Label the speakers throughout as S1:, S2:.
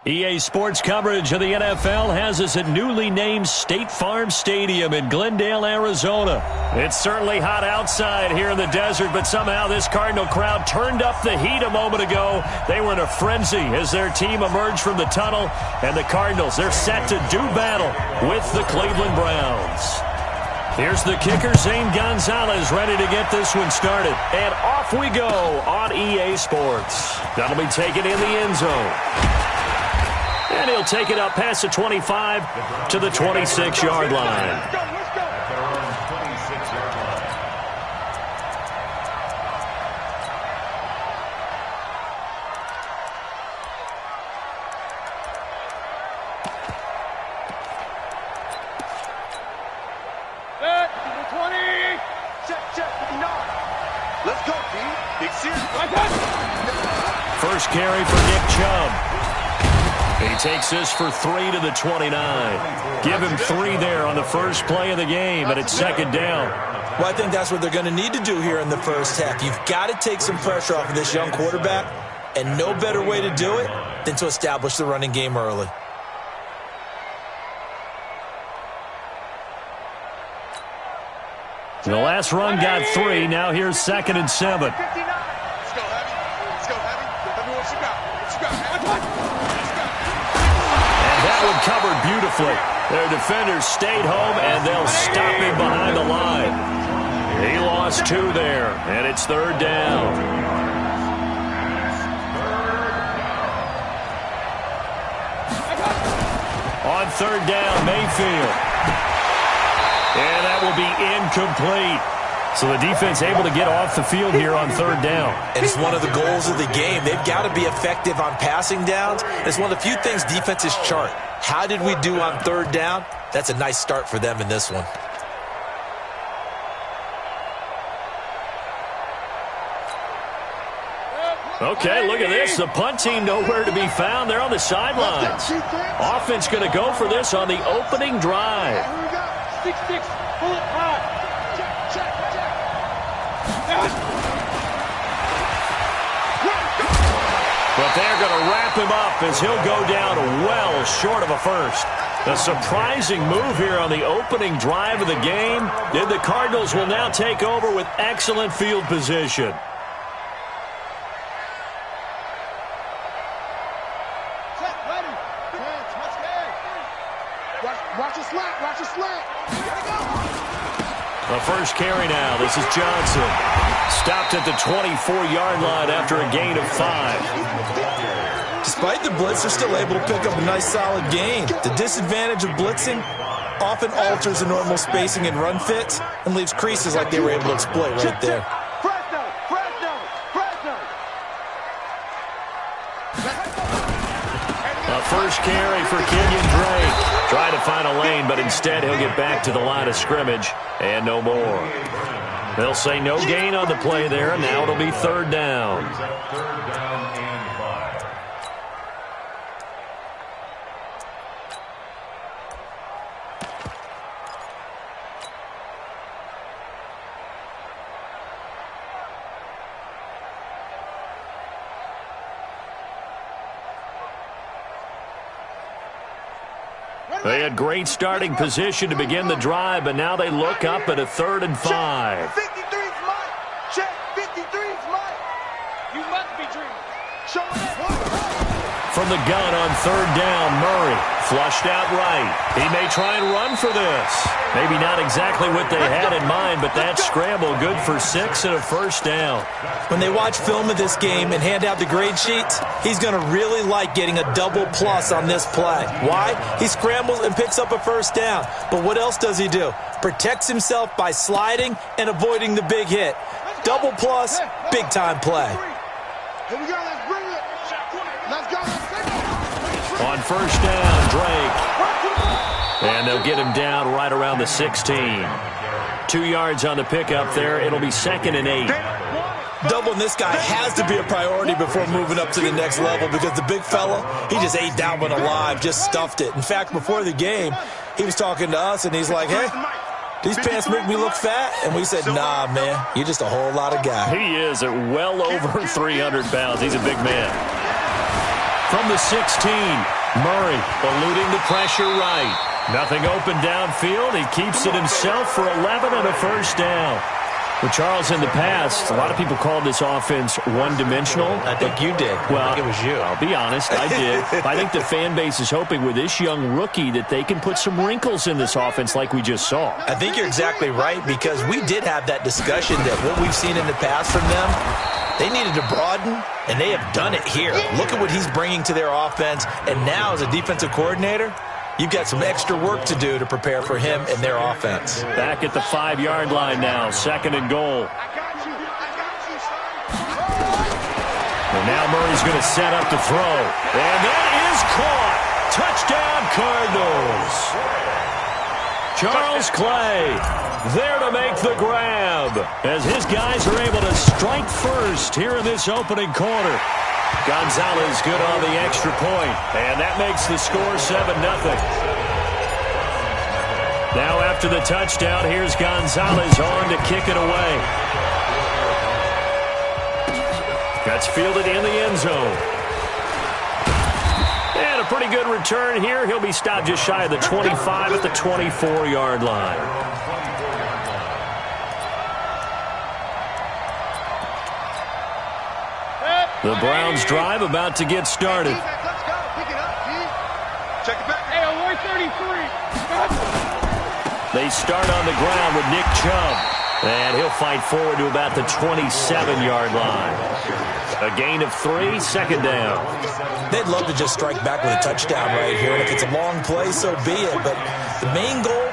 S1: EA Sports coverage of the NFL has us at newly named State Farm Stadium in Glendale, Arizona. It's certainly hot outside here in the desert, but somehow this Cardinal crowd turned up the heat a moment ago. They were in a frenzy as their team emerged from the tunnel, and the Cardinals, they're set to do battle with the Cleveland Browns. Here's the kicker, Zane Gonzalez, ready to get this one started. And off we go on EA Sports. That'll be taken in the end zone. And he'll take it up past the 25 to the 26-yard line. First carry for Nick Chubb. He takes this for 3 to the 29. Give him 3 there on the first play of the game, and it's second down.
S2: Well, I think that's what they're going to need to do here in the first half. You've got to take some pressure off of this young quarterback, and no better way to do it than to establish the running game early.
S1: The last run got 3. Now here's 2nd and 7. Covered beautifully. Their defenders stayed home, and they'll stop him behind the line. He lost 2 there, and it's third down. On third down, Mayfield. And that will be incomplete. So the defense able to get off the field here on third down.
S2: And it's one of the goals of the game. They've got to be effective on passing downs. It's one of the few things defenses chart. How did we do on third down? That's a nice start for them in this one.
S1: Okay, look at this. The punt team nowhere to be found. They're on the sidelines. Offense going to go for this on the opening drive.
S3: Here we go. 6-6. Pull it high. Check.
S1: But they're going to wrap him up as he'll go down well short of a first. A surprising move here on the opening drive of the game. And the Cardinals will now take over with excellent field position.
S3: Watch your slant.
S1: The first carry now. This is Johnson. Stopped at the 24-yard line after a gain of 5.
S2: Despite the blitz, they're still able to pick up a nice solid gain. The disadvantage of blitzing often alters the normal spacing and run fits and leaves creases like they were able to exploit right there.
S1: A first carry for Kenyon Drake. Trying to find a lane, but instead he'll get back to the line of scrimmage and no more. They'll say no gain on the play there. Now it'll be third down. They had great starting position to begin the drive, but now they look up at a 3rd and 5.
S3: 53's mine. Check. 53's mine. You must be dreaming. Show it.
S1: From the gun on third down, Murray flushed out right. He may try and run for this. Maybe not exactly what they had in mind, but that scramble good for 6 and a first down.
S2: When they watch film of this game and hand out the grade sheets, he's going to really like getting a double plus on this play. Why? He scrambles and picks up a first down. But what else does he do? Protects himself by sliding and avoiding the big hit. Double plus, big time play.
S3: Here we go. Let's bring it. Let's go.
S1: On first down, Drake. And they'll get him down right around the 16. 2 yards on the pickup there. It'll be 2nd and 8.
S2: Doubling this guy has to be a priority before moving up to the next level because the big fella, he just ate that one alive, just stuffed it. In fact, before the game, he was talking to us, and he's like, hey, these pants make me look fat. And we said, nah, man, you're just a whole lot of guy.
S1: He is at well over 300 pounds. He's a big man. From the 16, Murray eluding the pressure right. Nothing open downfield. He keeps it himself for 11 and a first down. Well, Charles, in the past, a lot of people called this offense one-dimensional.
S2: I think you did.
S1: Well,
S2: I think it was you.
S1: I'll be honest, I did. I think the fan base is hoping with this young rookie that they can put some wrinkles in this offense like we just saw.
S2: I think you're exactly right, because we did have that discussion that what we've seen in the past from them, they needed to broaden, and they have done it here. Look at what he's bringing to their offense, and now as a defensive coordinator, you've got some extra work to do to prepare for him and their offense.
S1: Back at the 5-yard line now, 2nd and goal. And now Murray's going to set up to throw. And that is caught. Touchdown, Cardinals. Charles Clay there to make the grab as his guys are able to strike first here in this opening quarter. Gonzalez good on the extra point, and that makes the score 7-0. Now after the touchdown, here's Gonzalez on to kick it away. That's fielded in the end zone. And a pretty good return here. He'll be stopped just shy of the 25 at the 24-yard line. The Browns drive about to get started.
S3: Let's go. Pick it up, G. Check it back. Hey, Award 33.
S1: They start on the ground with Nick Chubb. And he'll fight forward to about the 27-yard line. A gain of 3, 2nd down.
S2: They'd love to just strike back with a touchdown right here. And if it's a long play, so be it. But the main goal,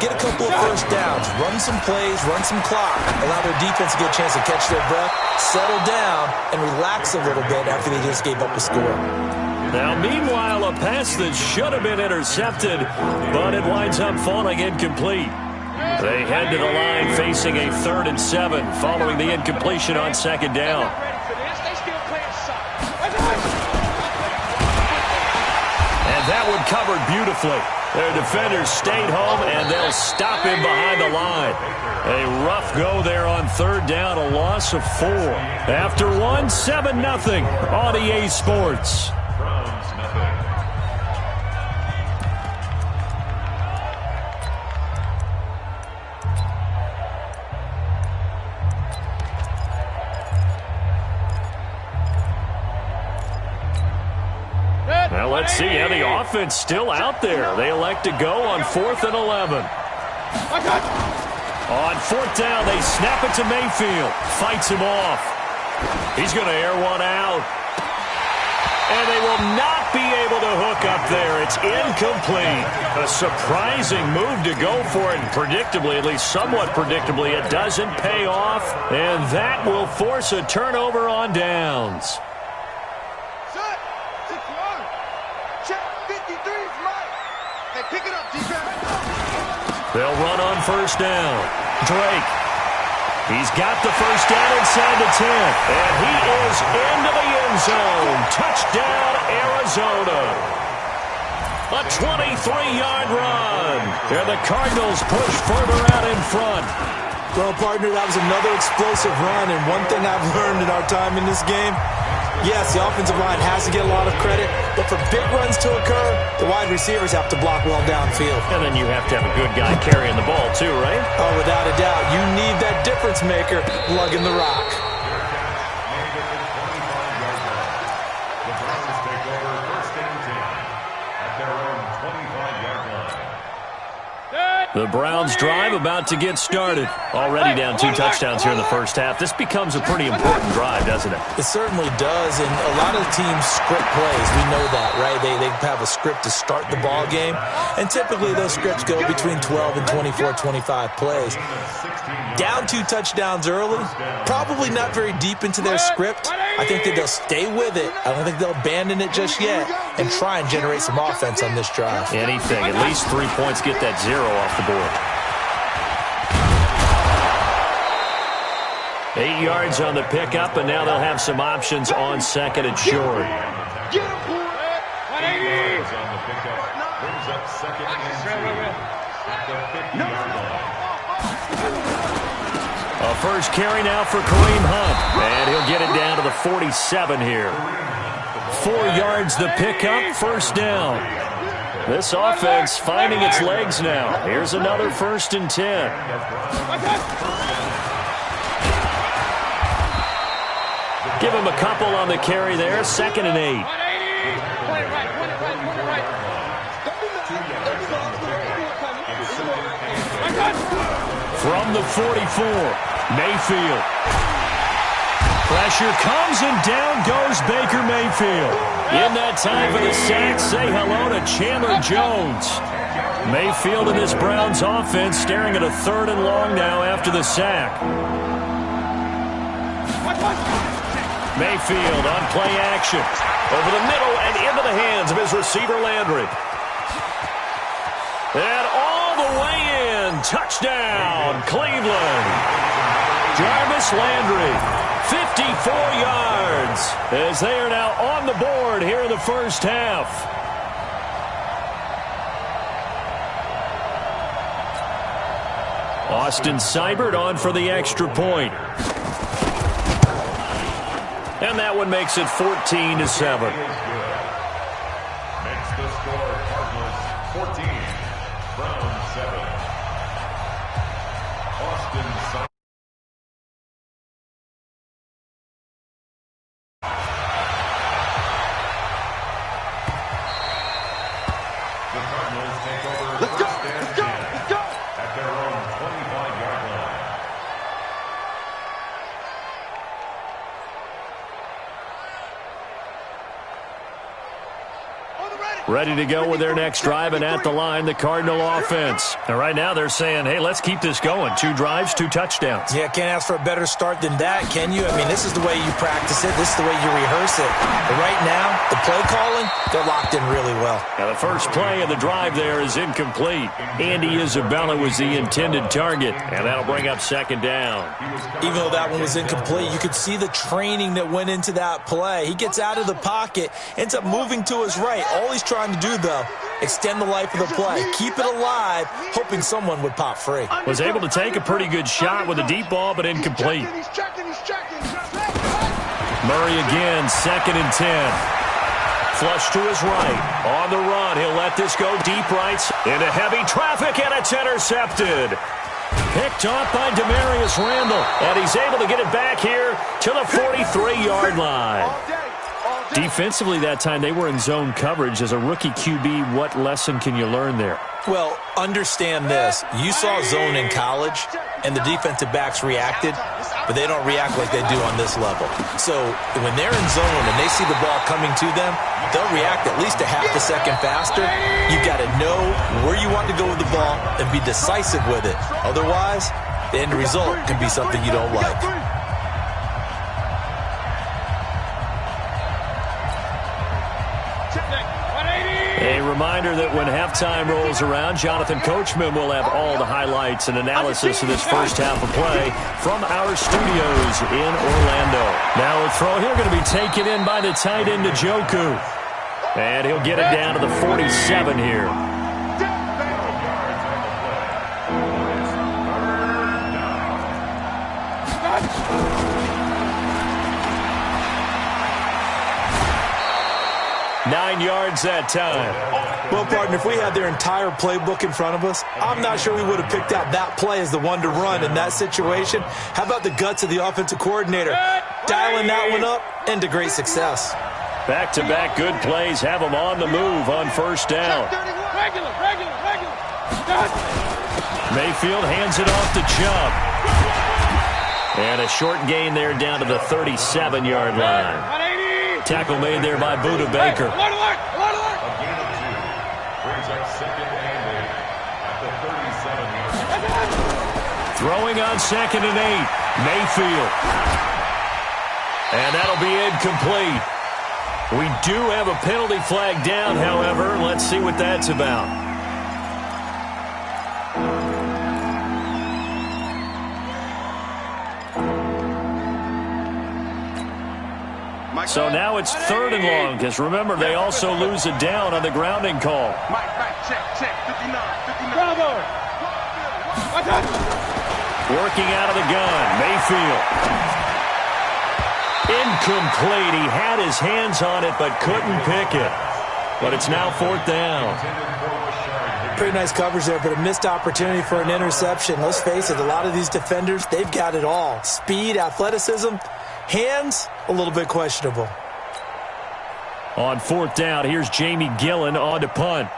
S2: get a couple of first downs, run some plays, run some clock, allow their defense to get a chance to catch their breath, settle down, and relax a little bit after they just gave up a score.
S1: Now, meanwhile, a pass that should have been intercepted, but it winds up falling incomplete. They head to the line facing a 3rd and 7 following the incompletion on 2nd down. And that one covered beautifully. Their defenders stayed home, and they'll stop him behind the line. A rough go there on 3rd down, a loss of 4. After one, 7-0 on EA Sports. Now let's see how the offense still out there. They elect to go on 4th and 11. On 4th down, they snap it to Mayfield. Fights him off. He's going to air one out. And they will not be able to hook up there. It's incomplete. A surprising move to go for it. And predictably, at least somewhat predictably, it doesn't pay off. And that will force a turnover on downs.
S3: Pick it up, defense.
S1: They'll run on 1st down. Drake. He's got the 1st down inside the 10. And he is into the end zone. Touchdown, Arizona. A 23-yard run. And the Cardinals push further out in front.
S2: Well, partner, that was another explosive run. And one thing I've learned in our time in this game, yes, the offensive line has to get a lot of credit, but for big runs to occur, the wide receivers have to block well downfield.
S1: And then you have to have a good guy carrying the ball too, right?
S2: Oh, without a doubt. You need that difference maker lugging the rock.
S4: The Browns take over 1st and 10 at their own 25-yard line.
S1: The Browns drive about to get started. Already down 2 touchdowns here in the first half. This becomes a pretty important drive, doesn't it?
S2: It certainly does, and a lot of teams script plays. We know that, right? They have a script to start the ball game, and typically those scripts go between 12 and 24, 25 plays. Down 2 touchdowns early, probably not very deep into their script. I think that they'll stay with it. I don't think they'll abandon it just yet and try and generate some offense on this drive.
S1: Anything, at least 3 points, get that 0 off the board. 8 yards on the pickup, and now they'll have some options on 2nd and short.
S3: Get him, boy.
S4: 8 yards on the pickup brings up 2nd and 2 at the 50-yard line.
S1: A first carry now for Kareem Hunt, and he'll get it down to the 47 here. 4 yards the pickup, first down. This offense finding its legs now. Here's another 1st and 10. Give him a couple on the carry there, 2nd and 8. From the 44, Mayfield. Pressure comes, and down goes Baker Mayfield. In that time for the sack, say hello to Chandler Jones. Mayfield in this Browns offense staring at a 3rd and long now after the sack. Mayfield on play action. Over the middle and into the hands of his receiver Landry. And all the way in. Touchdown, Cleveland. Jarvis Landry, 54 yards, as they are now on the board here in the first half. Austin Seibert on for the extra point. And that one makes it 14-7.
S4: Makes the score Cardinals 14, Browns 7. Austin Seibert. The Cardinals take over first and 10 at their own 25-yard line.
S1: Ready to go with their next drive, and at the line, the Cardinal offense. And right now they're saying, hey, let's keep this going. 2 drives, 2 touchdowns.
S2: Yeah, can't ask for a better start than that, can you? I mean, this is the way you practice it. This is the way you rehearse it. But right now, the play calling, they're locked in really well.
S1: Now the first play of the drive there is incomplete. Andy Isabella was the intended target, and that'll bring up 2nd down.
S2: Even though that one was incomplete, you could see the training that went into that play. He gets out of the pocket, ends up moving to his right. All he's trying to do, though, extend the life of the play. Keep it alive, hoping someone would pop free.
S1: Was able to take a pretty good shot with a deep ball, but incomplete. Murray again, 2nd and 10. Flush to his right. On the run, he'll let this go deep right into heavy traffic, and it's intercepted. Picked off by Demarius Randall, and he's able to get it back here to the 43-yard line. Defensively that time, they were in zone coverage. As a rookie QB, what lesson can you learn there?
S2: Well, understand this. You saw zone in college, and the defensive backs reacted, but they don't react like they do on this level. So when they're in zone and they see the ball coming to them, they'll react at least a half a second faster. You've got to know where you want to go with the ball and be decisive with it. Otherwise, the end result can be something you don't like.
S1: A reminder that when halftime rolls around, Jonathan Coachman will have all the highlights and analysis of this first half of play from our studios in Orlando. Now a throw here going to be taken in by the tight end Njoku. And he'll get it down to the 47 here. Nine yards that time.
S2: Well, partner, if we had their entire playbook in front of us, I'm not sure we would have picked out that play as the one to run in that situation. How about the guts of the offensive coordinator? Dialing that one up into great success.
S1: Back-to-back good plays have them on the move on first down. Mayfield hands it off to Chubb. And a short gain there down to the 37-yard line. Tackle made there by Buda Baker.
S4: A gain of 2. Brings up 2nd and 8 at the 37-yard line.
S1: Throwing on 2nd and 8. Mayfield. And that'll be incomplete. We do have a penalty flag down, however. Let's see what that's about. So now it's 3rd and long, because remember, they also lose a down on the grounding call.
S3: Check, 59. Bravo.
S1: Working out of the gun, Mayfield. Incomplete. He had his hands on it but couldn't pick it. But it's now 4th down.
S2: Pretty nice coverage there, but a missed opportunity for an interception. Let's face it, a lot of these defenders, they've got it all. Speed, athleticism, hands, a little bit questionable.
S1: On 4th down, here's Jamie Gillen on to punt.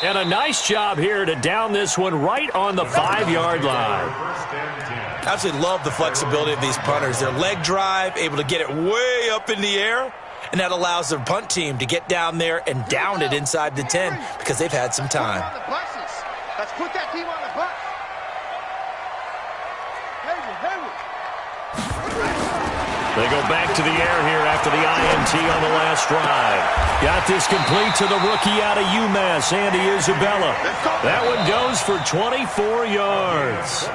S1: And a nice job here to down this one right on the 5-yard line.
S2: I absolutely love the flexibility of these punters. Their leg drive, able to get it way up in the air, and that allows their punt team to get down there and down it inside the 10 because they've had some time.
S3: Let's put that team on the bus.
S1: They go back to the air here after the INT on the last drive. Got this complete to the rookie out of UMass, Andy Isabella. That one goes for 24 yards.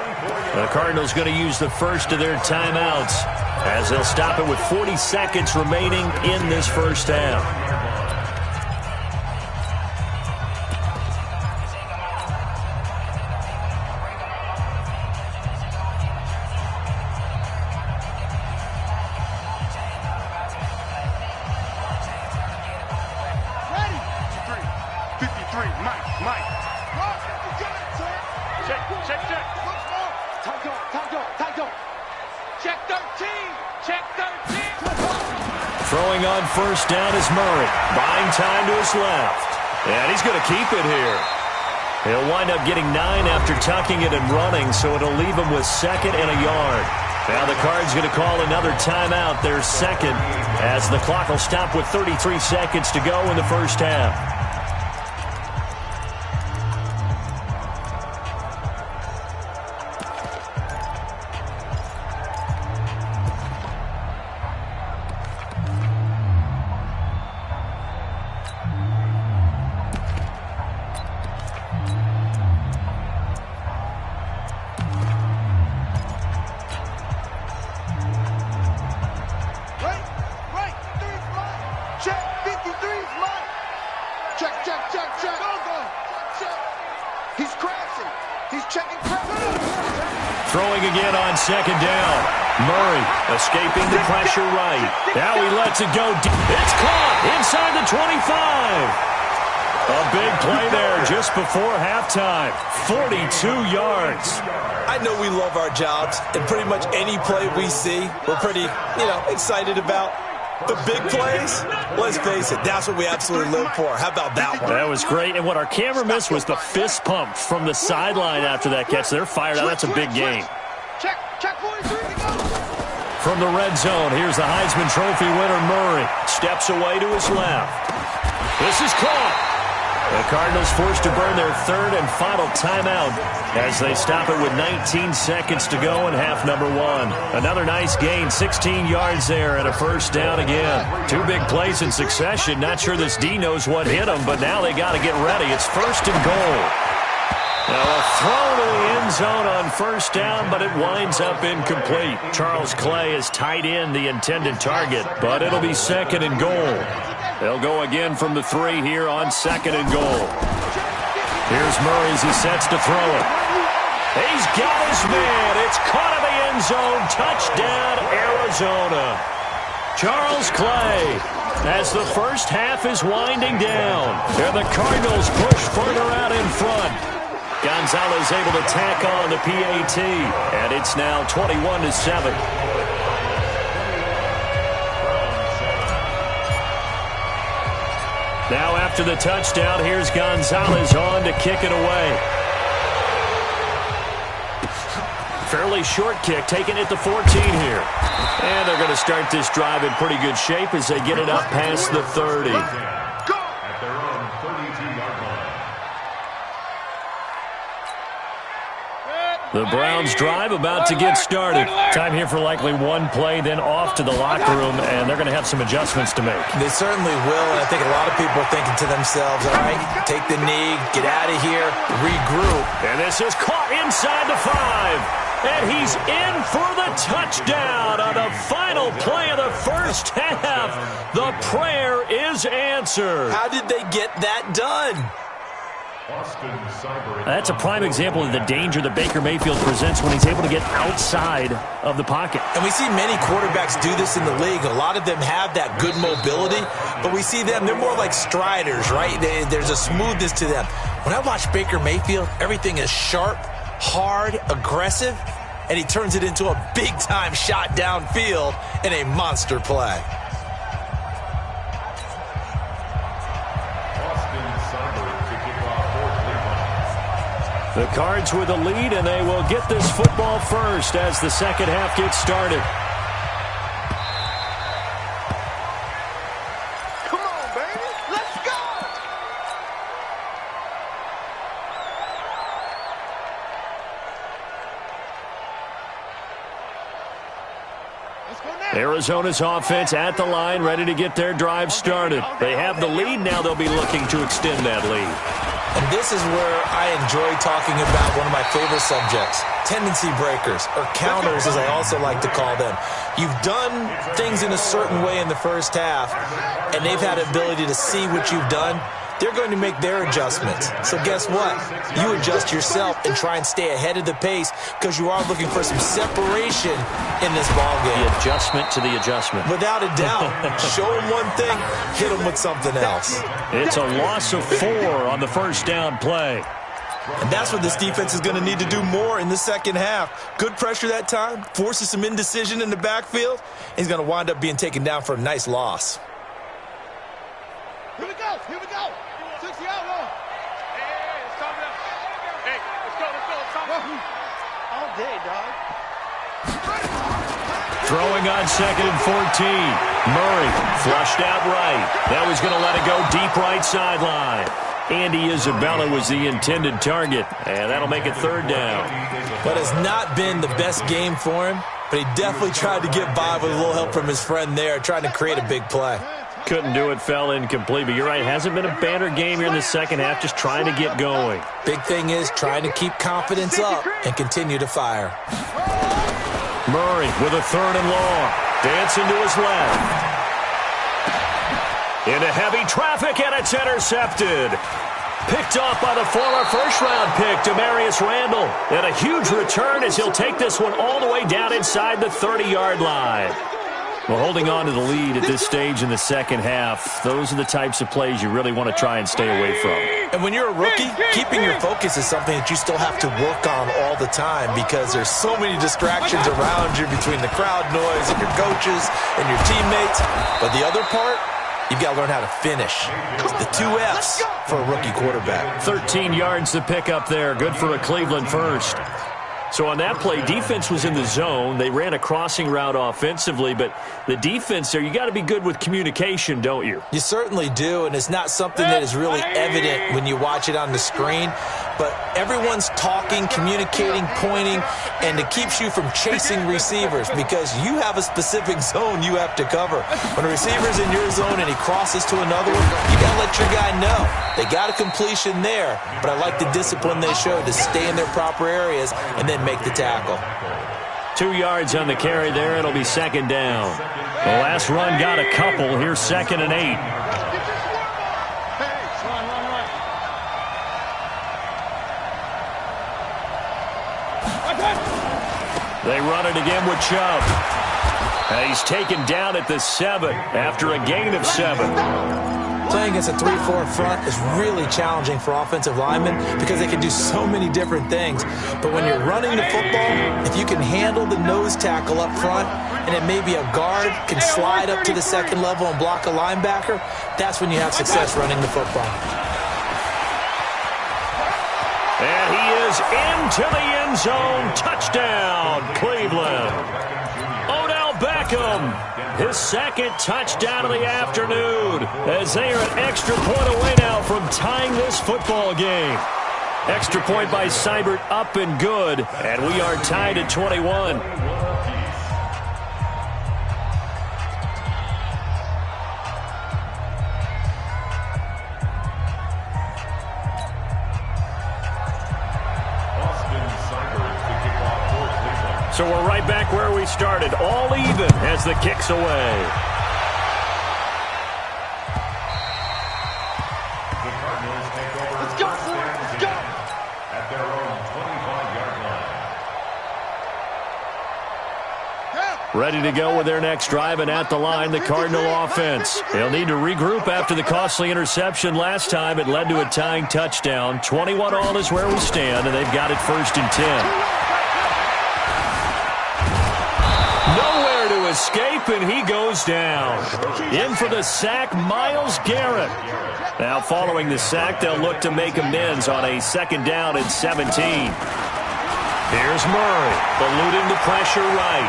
S1: The Cardinals going to use the first of their timeouts as they'll stop it with 40 seconds remaining in this first half. Throwing on first down is Murray. Buying time to his left. And he's going to keep it here. He'll wind up getting 9 after tucking it and running, so it'll leave him with 2nd and a yard. Now the Cards going to call another timeout, their 2nd, as the clock will stop with 33 seconds to go in the first half. Throwing again on 2nd down. Murray escaping the pressure right. Now he lets it go deep. It's caught inside the 25. A big play there just before halftime. 42 yards.
S2: I know we love our jobs, and pretty much any play we see, we're pretty, excited about. The big plays, let's face it, that's what we absolutely live for. How about that one?
S1: That was great. And what our camera missed was the fist pump from the sideline after that catch. They're fired out. That's a big game.
S3: Check 43.
S1: From the red zone, here's the Heisman Trophy winner, Murray. Steps away to his left. This is caught. The Cardinals forced to burn their 3rd and final timeout as they stop it with 19 seconds to go in half number 1. Another nice gain, 16 yards there and a first down again. 2 big plays in succession. Not sure this D knows what hit him, but now they got to get ready. It's 1st and goal. Now a throw to the end zone on first down, but it winds up incomplete. Charles Clay has tied in the intended target, but it'll be 2nd and goal. They'll go again from the 3 here on 2nd and goal. Here's Murray as he sets to throw it. He's got his man. It's caught in the end zone. Touchdown, Arizona. Charles Clay, as the first half is winding down. And the Cardinals push further out in front. Gonzalez able to tack on the PAT, and it's now 21-7. Now after the touchdown, here's Gonzalez on to kick it away. Fairly short kick, taking it to 14 here. And they're going to start this drive in pretty good shape as they get it up past the 30.
S4: At their own 32-yard line.
S1: The Browns drive about to get started. Time here for likely one play, then off to the locker room, and they're going to have some adjustments to make.
S2: They certainly will, and I think a lot of people are thinking to themselves, all right, take the knee, get out of here, regroup.
S1: And this is caught inside the 5. And he's in for the touchdown on the final play of the first half. The prayer is answered.
S2: How did they get that done?
S1: That's a prime example of the danger that Baker Mayfield presents when he's able to get outside of the pocket.
S2: And we see many quarterbacks do this in the league. A lot of them have that good mobility, but we see them, they're more like striders, right? There's a smoothness to them. When I watch Baker Mayfield, everything is sharp, hard, aggressive, and he turns it into a big-time shot downfield in a monster play.
S1: The Cards with the lead, and they will get this football first as the second half gets started.
S3: Come on, baby. Let's go. Let's go now.
S1: Arizona's offense at the line, ready to get their drive started. They have the lead. Now they'll be looking to extend that lead.
S2: And this is where I enjoy talking about one of my favorite subjects, tendency breakers, or counters as I also like to call them. You've done things in a certain way in the first half, and they've had the ability to see what you've done. They're going to make their adjustments. So guess what? You adjust yourself and try and stay ahead of the pace because you are looking for some separation in this ballgame.
S1: The adjustment to the adjustment.
S2: Without a doubt. Show them one thing, hit them with something else.
S1: It's a loss of 4 on the first down play.
S2: And that's what this defense is going to need to do more in the second half. Good pressure that time, forces some indecision in the backfield. He's going to wind up being taken down for a nice loss.
S3: Here we go. Here we go. 60 out low. Hey, it's coming up. Hey, let's go. It's coming. All day, dog.
S1: Throwing on 2nd and 14. Murray flushed out right. Now he's going to let it go deep right sideline. Andy Isabella was the intended target, and that'll make it 3rd down.
S2: But it's not been the best game for him, but he definitely tried to get by with a little help from his friend there, trying to create a big play.
S1: Couldn't do it, fell incomplete, but you're right, hasn't been a banner game here in the second half, just trying to get going.
S2: Big thing is trying to keep confidence up and continue to fire.
S1: Murray with a 3rd and long. Dancing to his left. Into heavy traffic, and it's intercepted. Picked off by the former first-round pick, Demarius Randall. And a huge return as he'll take this one all the way down inside the 30-yard line. Well, holding on to the lead at this stage in the second half, those are the types of plays you really want to try and stay away from.
S2: And when you're a rookie, keeping your focus is something that you still have to work on all the time because there's so many distractions around you between the crowd noise and your coaches and your teammates. But the other part, you've got to learn how to finish. It's the 2 F's for a rookie quarterback.
S1: 13 yards to pick up there. Good for a Cleveland first. So on that play, defense was in the zone. They ran a crossing route offensively, but the defense there, you got to be good with communication, don't you?
S2: You certainly do, and it's not something that is really evident when you watch it on the screen. But everyone's talking, communicating, pointing, and it keeps you from chasing receivers because you have a specific zone you have to cover. When a receiver's in your zone and he crosses to another one, you got to let your guy know. They got a completion there, but I like the discipline they showed to stay in their proper areas and then make the tackle.
S1: 2 yards on the carry there. It'll be 2nd down. The last run got a couple. Here's 2nd and 8. They run it again with Chubb. And he's taken down at the 7 after a gain of 7.
S2: Playing against a 3-4 front is really challenging for offensive linemen because they can do so many different things. But when you're running the football, if you can handle the nose tackle up front and then maybe a guard can slide up to the 2nd level and block a linebacker, that's when you have success running the football.
S1: And he is into the end zone. Touchdown, Cleveland. Odell Beckham, his 2nd touchdown of the afternoon, as they are an extra point away now from tying this football game. Extra point by Seibert, up and good, and we are tied at 21. So we're right back where we started, all even as the kick's away.
S4: The Cardinals take over. Let's go, let's go. At their own 25-yard line.
S1: Ready to go with their next drive, and at the line, the Cardinal offense. They'll need to regroup after the costly interception last time. It led to a tying touchdown. 21 all is where we stand, and they've got it 1st and 10. Nowhere to escape, and he goes down. In for the sack, Myles Garrett. Now, following the sack, they'll look to make amends on a 2nd down and 17. Here's Murray, eluding the pressure right.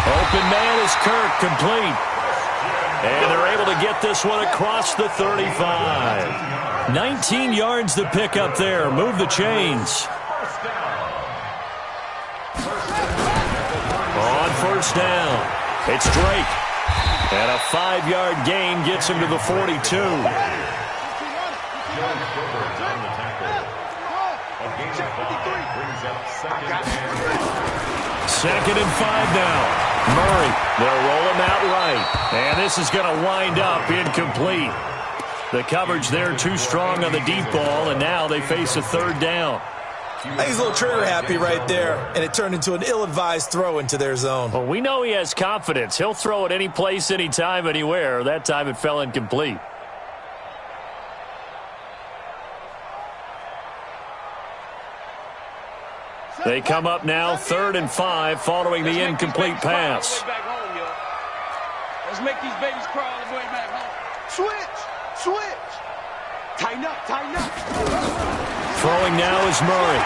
S1: Open man is Kirk, complete. And they're able to get this one across the 35. 19 yards to pick up there. Move the chains. On 1st down, it's Drake. And a 5-yard gain gets him to the 42. Second and 5 now. Murray, they'll roll him out right. And this is going to wind up incomplete. The coverage there too strong on the deep ball, and now they face a 3rd down.
S2: I think he's a little trigger happy right there, and it turned into an ill-advised throw into their zone.
S1: Well, we know he has confidence. He'll throw it any place, anytime, anywhere. That time it fell incomplete. They come up now 3rd and 5 following the incomplete pass.
S3: Let's make these babies crawl all the way back home. Switch. Tighten up.
S1: Throwing now is Murray.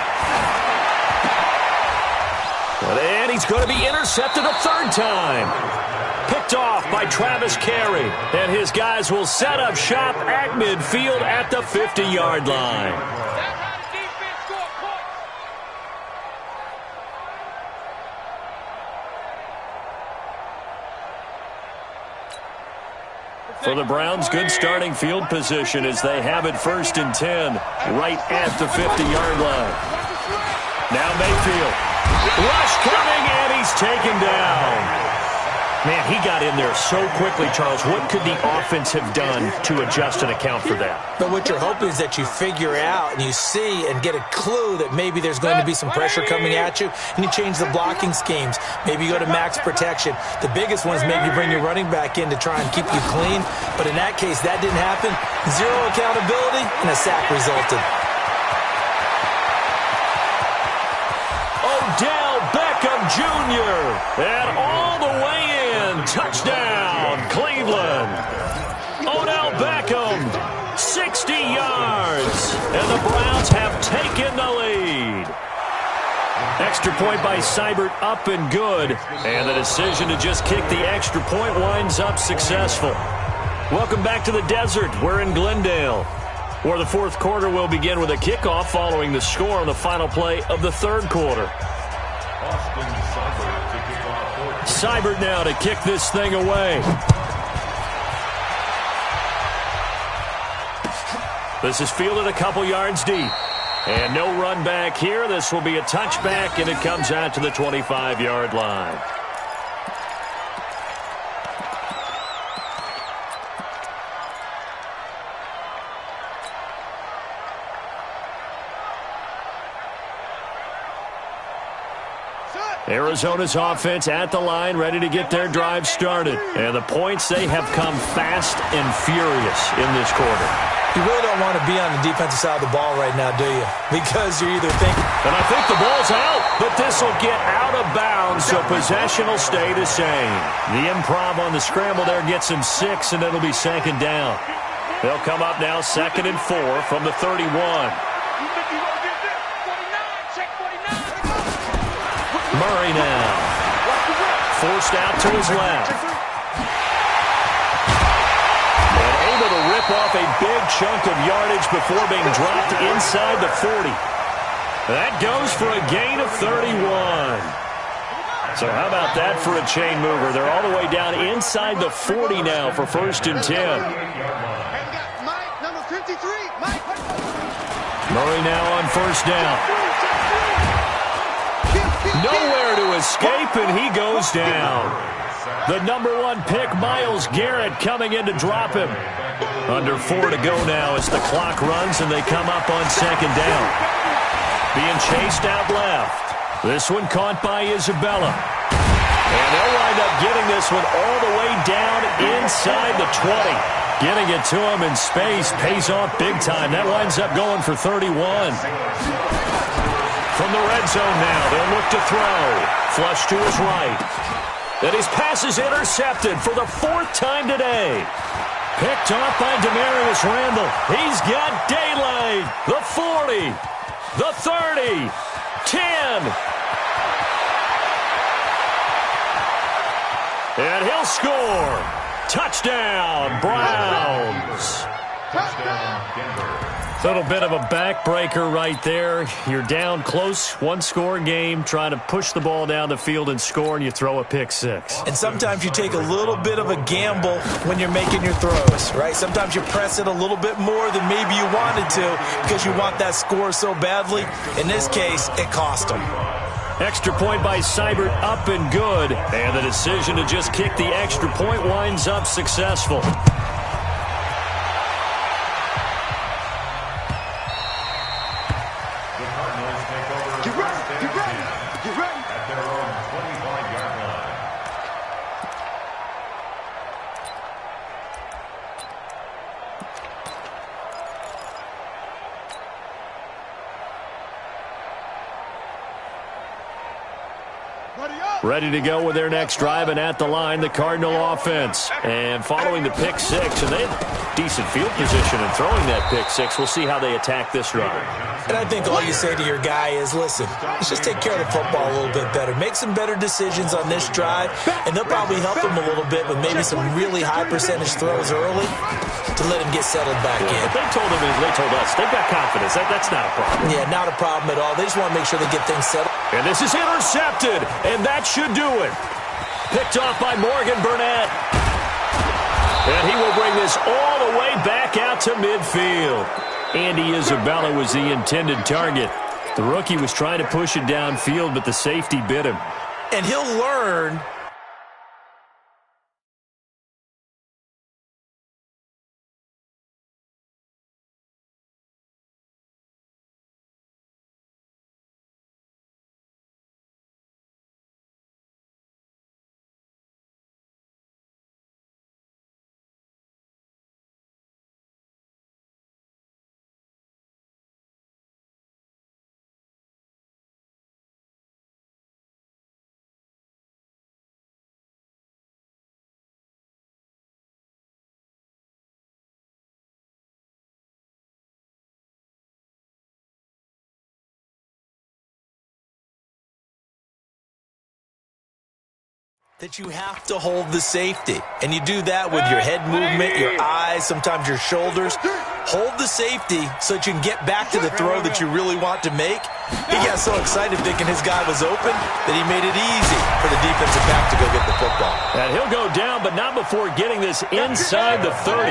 S1: And he's going to be intercepted a 3rd time. Picked off by Travis Carey. And his guys will set up shop at midfield at the 50-yard line. For the Browns, good starting field position as they have it 1st and 10, right at the 50-yard line. Now Mayfield. Rush coming, and he's taken down. Man, he got in there so quickly, Charles. What could the offense have done to adjust and account for that?
S2: But what you're hoping is that you figure out and you see and get a clue that maybe there's going to be some pressure coming at you, and you change the blocking schemes. Maybe you go to max protection. The biggest one is maybe bring your running back in to try and keep you clean. But in that case, that didn't happen. 0 accountability, and a sack resulted.
S1: Odell Beckham Jr. and all the way in. Touchdown, Cleveland. Odell Beckham, 60 yards. And the Browns have taken the lead. Extra point by Seibert, up and good. And the decision to just kick the extra point winds up successful. Welcome back to the desert. We're in Glendale, where the 4th quarter will begin with a kickoff following the score on the final play of the 3rd quarter. Seibert now to kick this thing away. This is fielded a couple yards deep. And no run back here. This will be a touchback, and it comes out to the 25-yard line. Arizona's offense at the line, ready to get their drive started. And the points, they have come fast and furious in this quarter.
S2: You really don't want to be on the defensive side of the ball right now, do you? Because you're either thinking...
S1: And I think the ball's out, but this will get out of bounds, so possession will stay the same. The improv on the scramble there gets him 6, and it'll be 2nd down. They'll come up now 2nd and 4 from the 31. Murray now. Forced out to his left. And able to rip off a big chunk of yardage before being dropped inside the 40. That goes for a gain of 31. So how about that for a chain mover? They're all the way down inside the 40 now for 1st and 10. Murray now on 1st down. Nowhere to escape, and he goes down. The #1 pick, Myles Garrett, coming in to drop him. Under 4 to go now as the clock runs, and they come up on second down. Being chased out left. This one caught by Isabella. And they'll wind up getting this one all the way down inside the 20. Getting it to him in space pays off big time. That winds up going for 31. From the red zone now, they'll look to throw. Flush to his right. And his pass is intercepted for the 4th time today. Picked off by Demarius Randall. He's got daylight. The 40. The 30. 10. And he'll score. Touchdown, Browns.
S4: Touchdown, Denver.
S1: A little bit of a backbreaker right there. You're down close, one-score game, trying to push the ball down the field and score, and you throw a pick six.
S2: And sometimes you take a little bit of a gamble when you're making your throws, right? Sometimes you press it a little bit more than maybe you wanted to because you want that score so badly. In this case, it cost them.
S1: Extra point by Seibert, up and good. And the decision to just kick the extra point winds up successful. Ready to go with their next drive, and at the line, the Cardinal offense. And following the pick six, and they have decent field position in throwing that pick six. We'll see how they attack this drive.
S2: And I think all you say to your guy is, listen, let's just take care of the football a little bit better. Make some better decisions on this drive, and they'll probably help him a little bit with maybe some really high percentage throws early to let him get settled back in.
S1: They told us, they've got confidence. That's not a problem.
S2: Yeah, not a problem at all. They just want to make sure they get things settled.
S1: And this is intercepted, and that should do it. Picked off by Morgan Burnett. And he will bring this all the way back out to midfield. Andy Isabella was the intended target. The rookie was trying to push it downfield, but the safety bit him.
S2: And he'll learn. That you have to hold the safety. And you do that with your head movement, your eyes, sometimes your shoulders. Hold the safety so that you can get back to the throw that you really want to make. He got so excited thinking his guy was open that he made it easy for the defensive back to go get the football.
S1: And he'll go down, but not before getting this inside the 30.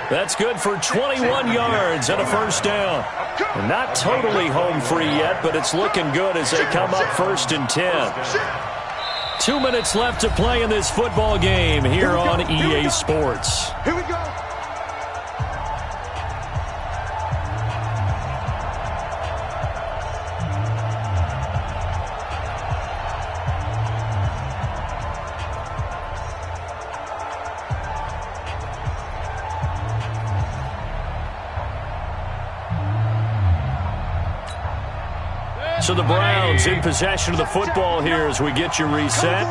S1: That's good for 21 yards and a first down. And not totally home free yet, but it's looking good as they come up 1st and 10. 2 minutes left to play in this football game here on EA Sports.
S3: Here we go.
S1: So the Browns in possession of the football here as we get you reset.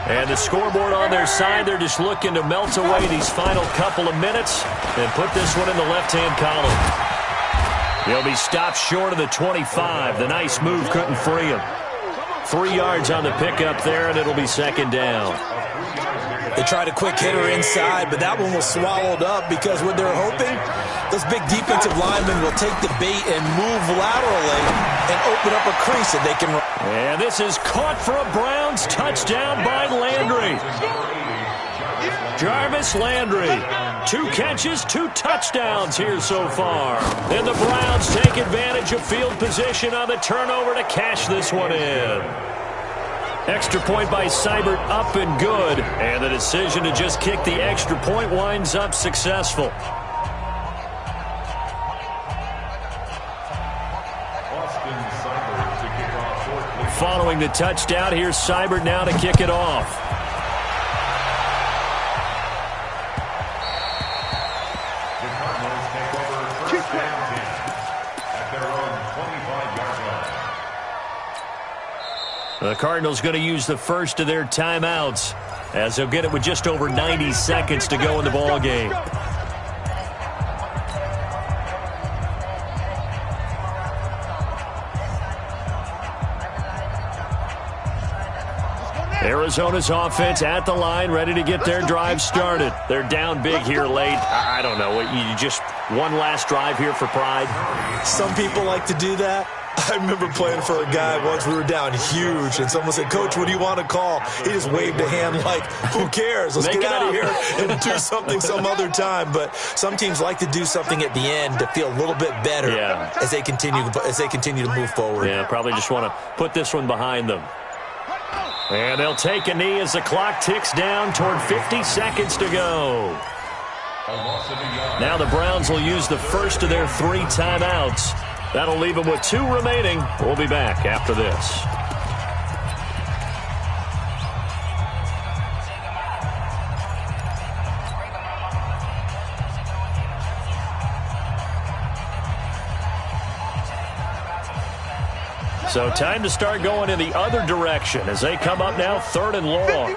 S1: And the scoreboard on their side, they're just looking to melt away these final couple of minutes and put this one in the left-hand column. He'll be stopped short of the 25. The nice move couldn't free him. 3 yards on the pickup there, and it'll be second down.
S2: They tried a quick hitter inside, but that one was swallowed up because what they're hoping, those big defensive linemen will take the bait and move laterally and open up a crease that they can run.
S1: And this is caught for a Browns touchdown by Landry. Jarvis Landry. 2 catches, 2 touchdowns here so far. And the Browns take advantage of field position on the turnover to cash this one in. Extra point by Seibert, up and good. And the decision to just kick the extra point winds up successful. Following the touchdown, here's Seibert now to kick it off.
S4: The Cardinals take over first down 10 at their own 25-yard line.
S1: The Cardinals going to use the first of their timeouts as they'll get it with just over 90 seconds to go in the ball game. Arizona's offense at the line, ready to get their drive started. They're down big here late. I don't know. You just one last drive here for pride?
S2: Some people like to do that. I remember playing for a guy once. We were down huge, and someone said, "Coach, what do you want to call?" He just waved a hand like, "Who cares? Let's get out of here and do something some other time." But some teams like to do something at the end to feel a little bit better as they continue to move forward.
S1: Yeah, probably just want to put this one behind them. And they'll take a knee as the clock ticks down toward 50 seconds to go. Now the Browns will use the first of their 3 timeouts. That'll leave them with 2 remaining. We'll be back after this. So time to start going in the other direction as they come up now 3rd and long.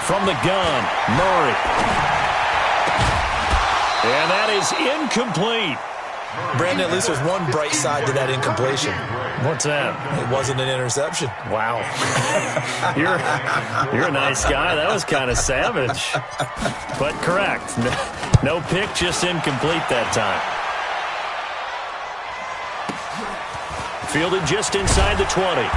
S1: From the gun, Murray. And that is incomplete.
S2: Brandon, at least there's one bright side to that incompletion.
S1: What's that?
S2: It wasn't an interception.
S1: Wow. You're a nice guy. That was kind of savage. But correct. No pick, just incomplete that time. Fielded just inside the 20.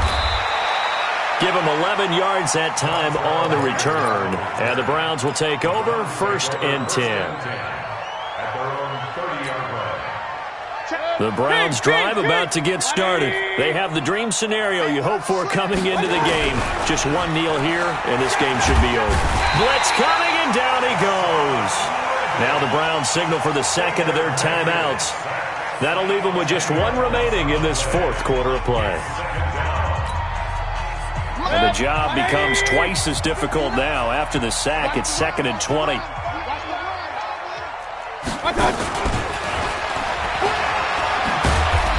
S1: Give him 11 yards that time on the return. And the Browns will take over 1st and 10. The Browns drive about to get started. They have the dream scenario you hope for coming into the game. Just one kneel here, and this game should be over. Blitz coming, and down he goes. Now the Browns signal for the second of their timeouts. That'll leave them with just 1 remaining in this 4th quarter of play. And the job becomes twice as difficult now. After the sack, it's 2nd and 20.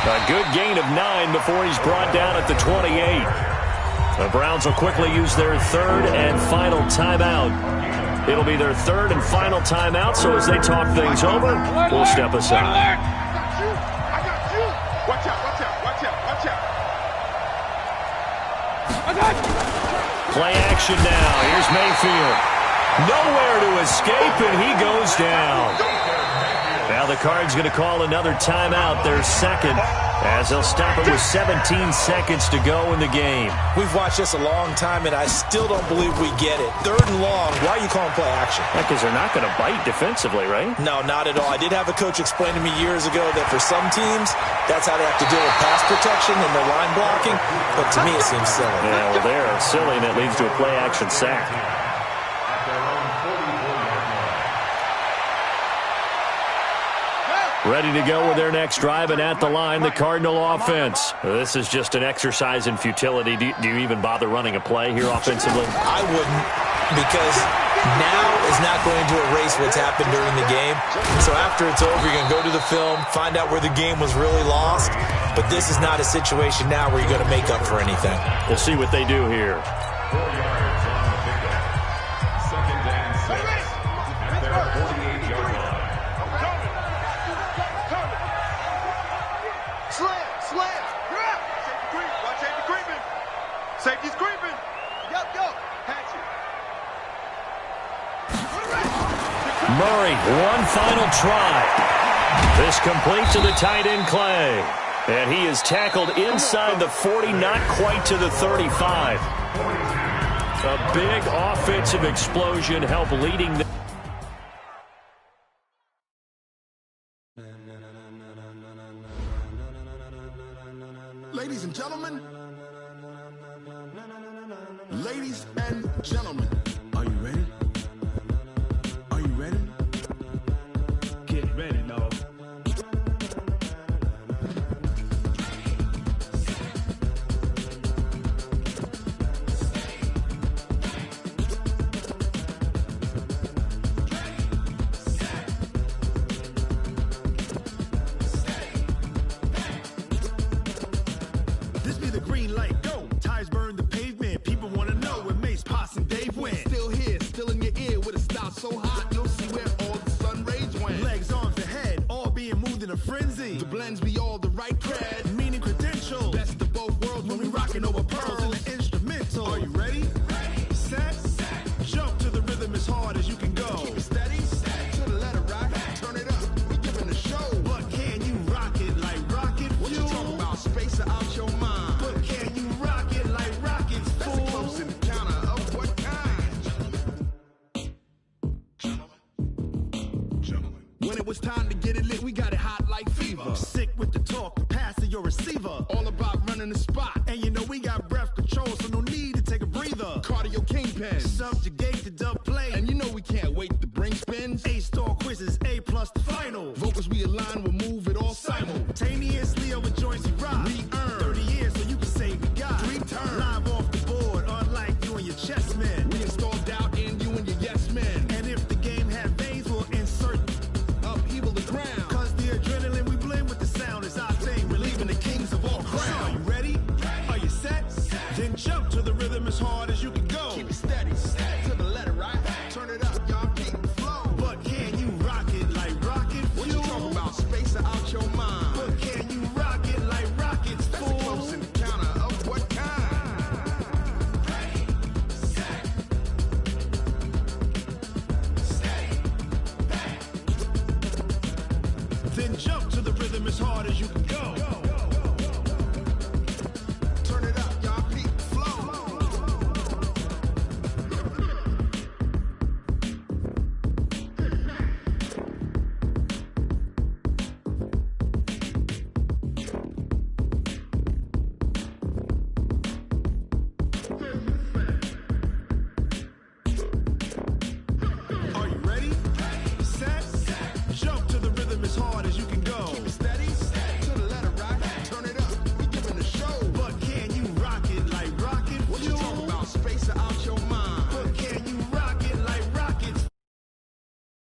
S1: A good gain of 9 before he's brought down at the 28. The Browns will quickly use their 3rd and final timeout. It'll be their 3rd and final timeout, so as they talk things over, we'll step aside.
S3: I got you. Watch out, watch out, watch out, watch out.
S1: Play action now. Here's Mayfield. Nowhere to escape, and he goes down. Now the Cards going to call another timeout, their 2nd, as they'll stop it with 17 seconds to go in the game.
S2: We've watched this a long time, and I still don't believe we get it. 3rd and long, why are you calling play action?
S1: Because they're not going to bite defensively, right?
S2: No, not at all. I did have a coach explain to me years ago that for some teams, that's how they have to deal with pass protection and their line blocking, but to me it seems silly.
S1: Yeah, well, they're silly, and it leads to a play action sack. Ready to go with their next drive, and at the line, the Cardinal offense. This is just an exercise in futility. Do you even bother running a play here offensively?
S2: I wouldn't, because now is not going to erase what's happened during the game. So after it's over, you're going to go to the film, find out where the game was really lost. But this is not a situation now where you're going to make up for anything.
S1: We'll see what they do here.
S4: 4 yards on the pickup. 2nd and 6 at their 48-yard line.
S3: Slam. Safety creeping. Safety's creeping. Yep, go. Patch it.
S1: Murray, one final try. This complete to the tight end, Clay. And he is tackled inside the 40, not quite to the 35. A big offensive explosion helped leading the...
S5: Ladies and gentlemen. Ladies and gentlemen. Are you ready? Are you ready? Get ready, dog. This be the green light, go. Tires burn the pavement. People want to know where Mace, Poss, and Dave went. Still here, still in your ear with a style so hot, you'll see where all the sun rays went. Legs, arms, and head, all being moved in a frenzy. The blends be all the right cred, meaning credentials. Best of both worlds when we rockin' over pearls in the instrumental. Are you ready? Ready. Set. Jump to the rhythm as hard as you can go. Keep it steady. To the letter right. Turn it up. We giving a show. But can you rock it like rocket fuel? What you talking about? Space or out your mind? But can you rock it like rockets, fool? That's a close encounter of what kind? Gentlemen. When it was time to get it lit, we got it hot like fever. Sick with the talk, the pass to your receiver. All about running the spot. And you know we got breath control, so no need to take a breather. Cardio kingpin. Subjugate the dub play. And you know we can't wait to bring spins. A-star quizzes, A+ the final. Vocals we align, we'll move it all simultaneously over joints we rock. We earn 30 years so you can say we got 3 turns. Live off the board, unlike you and your chess men. We install doubt in you and your yes men. And if the game had veins, we'll insert upheaval the ground. Cause the adrenaline we blend with the sound is our thing. Relieving the kings of all crowns. So are you ready? Are you set? Then jump to the rhythm as hard as you can go. Keep it steady. To the letter right. Turn it up, y'all keep the flow. But can you rock it like rocket fuel? What you talking about? Space or out your mind? But can you rock it like rockets, fool? That's a close encounter of what kind? Ready, set, steady, back. Then jump to the rhythm as hard as you can go.